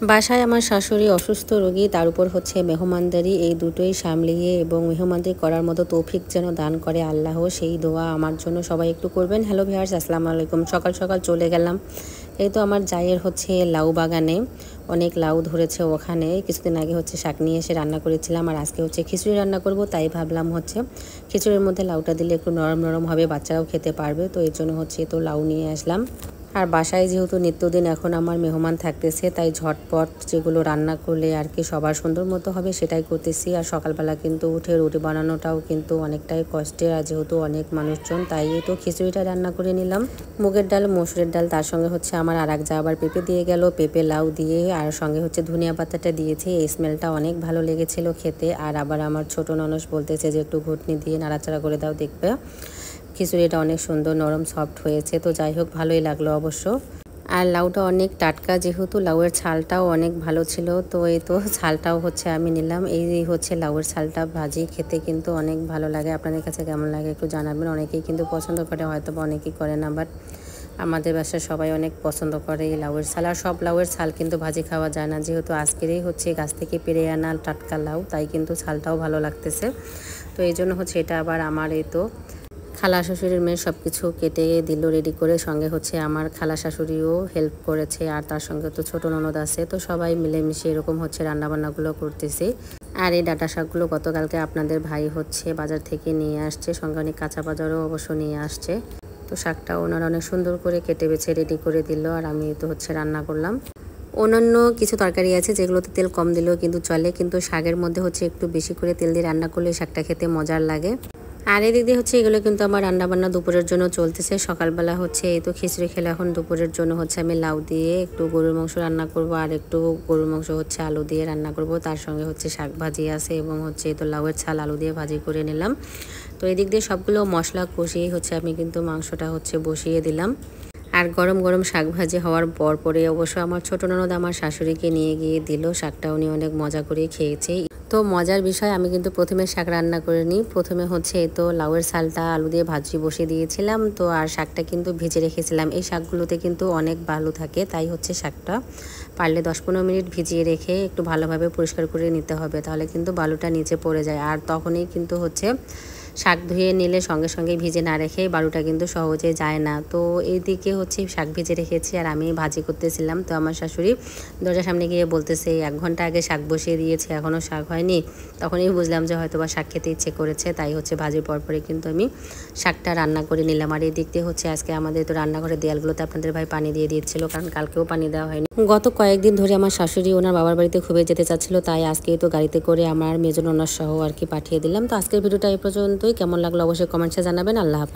বাসায় আমার শাশুড়ি অসুস্থ রোগী, তার উপর হচ্ছে মেহমানদারি, এই দুটোই সামলিয়ে এবং মেহমানদারি করার মতো তৌফিক যেন দান করে আল্লাহ, সেই দোয়া আমার জন্য সবাই একটু করবেন। হ্যালো ভিউয়ার্স, আসসালামু আলাইকুম। সকাল সকাল চলে গেলাম, এই তো আমার জায়ের হচ্ছে লাউ বাগানে অনেক লাউ ধরেছে, ওখানে কিছুদিন আগে হচ্ছে শাক নিয়ে এসে রান্না করেছিলাম, আর আজকে হচ্ছে খিচুড়ি রান্না করব। তাই ভাবলাম হচ্ছে খিচুড়ির মধ্যে লাউটা দিলে একটু নরম নরম হবে, বাচ্চারাও খেতে পারবে, তো এর জন্য হচ্ছে তো লাউ নিয়ে আসলাম। আর বাসায় যেহেতু নিত্যদিন এখন আমার মেহমান থাকতেছে, তাই ঝটপট যেগুলো রান্না করলে আর কি সবার সুন্দর মতো হবে সেটাই করতেছি। আর সকালবেলা কিন্তু উঠে রুটি বানানোটাও কিন্তু অনেকটাই কষ্টের, আর যেহেতু অনেক মানুষজন তাই তো খিচুড়িটা রান্না করে নিলাম। মুগের ডাল, মসুরের ডাল, তার সঙ্গে হচ্ছে আমার আর এক যা আবার পেঁপে দিয়ে গেল, পেঁপে লাউ দিয়ে, আর সঙ্গে হচ্ছে ধনিয়া পাতাটা দিয়েছি। এই স্মেলটা অনেক ভালো লেগেছিল খেতে। আর আবার আমার ছোট ননস বলতেছে যে একটু ঘুটনি দিয়ে নাড়াচাড়া করে দাও, দেখবে খিচুড়িটা অনেক সুন্দর নরম সফট হয়েছে। তো যাই হোক, ভালোই লাগলো অবশ্য। আর লাউটা অনেক টাটকা, যেহেতু লাউয়ের ছালটাও অনেক ভালো ছিল, তো এই তো ছালটাও হচ্ছে আমি নিলাম। এই হচ্ছে লাউয়ের ছালটা ভাজি খেতে কিন্তু অনেক ভালো লাগে। আপনাদের কাছে কেমন লাগে একটু জানাবেন। অনেকেই কিন্তু পছন্দ করে, হয়তো বা অনেকেই করে না, বাট আমাদের বাসায় সবাই অনেক পছন্দ করে এই লাউয়ের ছাল। আর সব লাউয়ের ছাল কিন্তু ভাজি খাওয়া যায় না, যেহেতু আজকেরই হচ্ছে গাছ থেকে পেরে আনা টাটকা লাউ, তাই কিন্তু ছালটাও ভালো লাগতেছে। তো এই জন্য হচ্ছে এটা আবার আমার এই তো খালা শাশুড়ির মেয়ে সব কিছু কেটে দিল রেডি করে, সঙ্গে হচ্ছে আমার খালা শাশুড়িও হেল্প করেছে, আর তার সঙ্গে তো ছোটো ননদ আছে, তো সবাই মিলেমিশে এরকম হচ্ছে রান্নাবান্নাগুলো করতেছি। আর এই ডাঁটা শাকগুলো গতকালকে আপনাদের ভাই হচ্ছে বাজার থেকে নিয়ে আসছে, সঙ্গে অনেক কাঁচা বাজারও অবশ্য নিয়ে আসছে। তো শাকটা ওনারা অনেক সুন্দর করে কেটে বেছে রেডি করে দিল, আর আমি তো হচ্ছে রান্না করলাম। অন্যান্য কিছু তরকারি আছে যেগুলোতে তেল কম দিলেও কিন্তু চলে, কিন্তু শাকের মধ্যে হচ্ছে একটু বেশি করে তেল দিয়ে রান্না করলে শাকটা খেতে মজার লাগে। আর এদিক দিয়ে হচ্ছে এগুলো কিন্তু আমার রান্নাবান্না দুপুরের জন্য চলতেছে। সকালবেলা হচ্ছে এই তো খিচুড়ি খেলে, এখন দুপুরের জন্য হচ্ছে আমি লাউ দিয়ে একটু গরুর মাংস রান্না করব, আর একটু গরুর মাংস হচ্ছে আলু দিয়ে রান্না করব, তার সঙ্গে হচ্ছে শাক ভাজি আছে এবং হচ্ছে এই তো লাউয়ের ছাল আলু দিয়ে ভাজি করে নিলাম। তো এদিক দিয়ে সবগুলো মশলা কষিয়ে হচ্ছে আমি কিন্তু মাংসটা হচ্ছে বসিয়ে দিলাম। আর গরম গরম শাক ভাজি হওয়ার পরে অবশ্য আমার ছোটো ননদ আমার শাশুড়িকে নিয়ে গিয়ে দিল শাকটা, উনি অনেক মজা করে খেয়েছে। তো মজার বিষয়, আমি কিন্তু প্রথমে শাক রান্না করে নিই। প্রথমে হচ্ছে তো লাউয়ের ছালটা আলু দিয়ে ভাজি বসিয়ে দিয়েছিলাম, তো আর শাকটা কিন্তু ভেজে রেখেছিলাম। এই শাকগুলোতে কিন্তু অনেক বালু থাকে, তাই হচ্ছে শাকটা পারলে 10-15 মিনিট ভিজিয়ে রেখে একটু ভালোভাবে পরিষ্কার করে নিতে হবে, তাহলে কিন্তু বালুটা নিচে পড়ে যায়। আর তখনই কিন্তু হচ্ছে শাক ধুয়ে নিলে সঙ্গে সঙ্গে ভিজে না রেখে বালুটা কিন্তু সহজে যায় না। তো এইদিকে হচ্ছে শাক ভেজে রেখেছি আর আমি ভাজি করতেছিলাম। তো আমার শাশুড়ি দরজার সামনে গিয়ে বলতেছে 1 ঘন্টা আগে শাক বসিয়ে দিয়েছে, এখনও শাক হয়নি। তখনই বুঝলাম যে হয়তো বা শাক খেতে ইচ্ছে করেছে, তাই হচ্ছে ভাজির পরে কিন্তু আমি শাকটা রান্না করে নিলাম। আর এই দিক দিয়ে হচ্ছে আজকে আমাদের তো রান্নাঘরের দেয়ালগুলোতে আপনাদের ভাই পানি দিয়ে দিচ্ছিল, কারণ কালকেও পানি দেওয়া হয়নি। গত কয়েকদিন ধরে আমার শাশুড়ি ওনার বাবার বাড়িতে খুবই যেতে চাচ্ছিল, তাই আজকেই তো গাড়িতে করে আমার মেজো ননদ সহ আর কি পাঠিয়ে দিলাম। তো আজকের ভিডিওটা এই পর্যন্তই। কেমন লাগলো অবশ্যই কমেন্টসে জানাবেন। আল্লাহ হাফেজ।